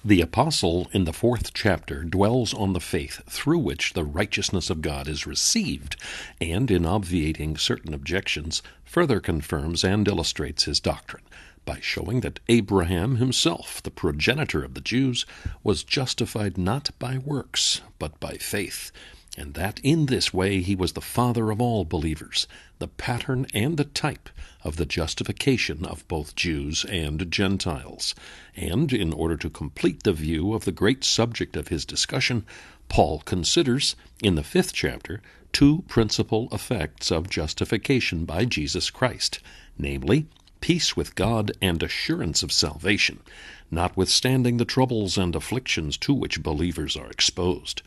The apostle in the 4th chapter dwells on the faith through which the righteousness of God is received, and in obviating certain objections, further confirms and illustrates his doctrine by showing that Abraham himself, the progenitor of the Jews, was justified not by works, but by faith, and that in this way he was the father of all believers, the pattern and the type of the justification of both Jews and Gentiles. And in order to complete the view of the great subject of his discussion, Paul considers, in the 5th chapter, two principal effects of justification by Jesus Christ, namely, peace with God and assurance of salvation, notwithstanding the troubles and afflictions to which believers are exposed.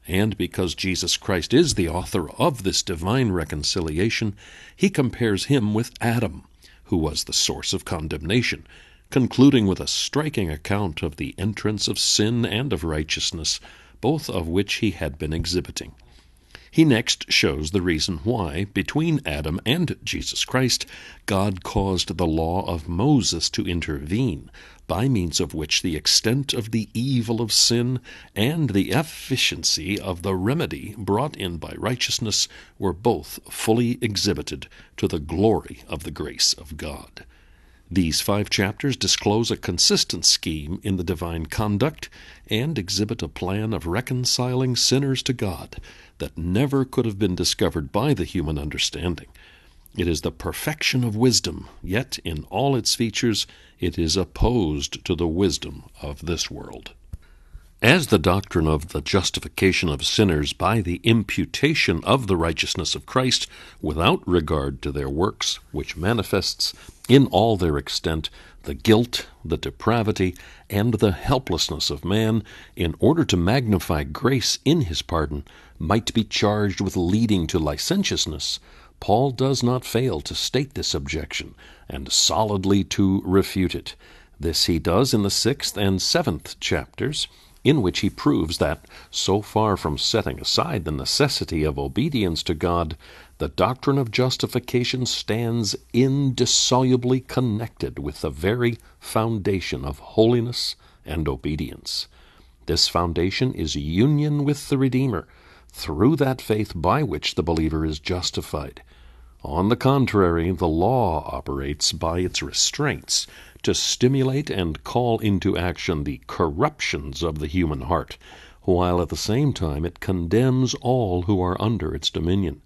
And because Jesus Christ is the author of this divine reconciliation, he compares him with Adam, who was the source of condemnation, concluding with a striking account of the entrance of sin and of righteousness, both of which he had been exhibiting. He next shows the reason why, between Adam and Jesus Christ, God caused the law of Moses to intervene, by means of which the extent of the evil of sin and the efficiency of the remedy brought in by righteousness were both fully exhibited to the glory of the grace of God. These 5 chapters disclose a consistent scheme in the divine conduct and exhibit a plan of reconciling sinners to God that never could have been discovered by the human understanding. It is the perfection of wisdom, yet in all its features it is opposed to the wisdom of this world. As the doctrine of the justification of sinners by the imputation of the righteousness of Christ without regard to their works, which manifests in all their extent the guilt, the depravity, and the helplessness of man, in order to magnify grace in his pardon, might be charged with leading to licentiousness, Paul does not fail to state this objection and solidly to refute it. This he does in the 6th and 7th chapters, in which he proves that, so far from setting aside the necessity of obedience to God, the doctrine of justification stands indissolubly connected with the very foundation of holiness and obedience. This foundation is union with the Redeemer, through that faith by which the believer is justified. On the contrary, the law operates by its restraints to stimulate and call into action the corruptions of the human heart, while at the same time it condemns all who are under its dominion.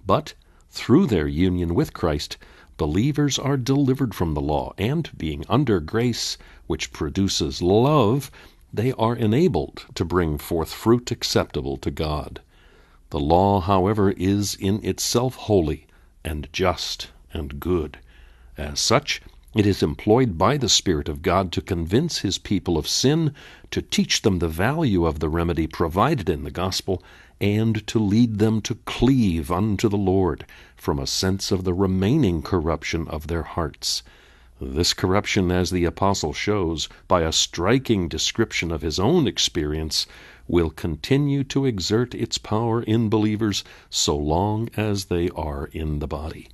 But through their union with Christ, believers are delivered from the law, and being under grace, which produces love, they are enabled to bring forth fruit acceptable to God. The law, however, is in itself holy and just and good. As such, it is employed by the Spirit of God to convince his people of sin, to teach them the value of the remedy provided in the gospel, and to lead them to cleave unto the Lord from a sense of the remaining corruption of their hearts. This corruption, as the apostle shows by a striking description of his own experience, will continue to exert its power in believers so long as they are in the body.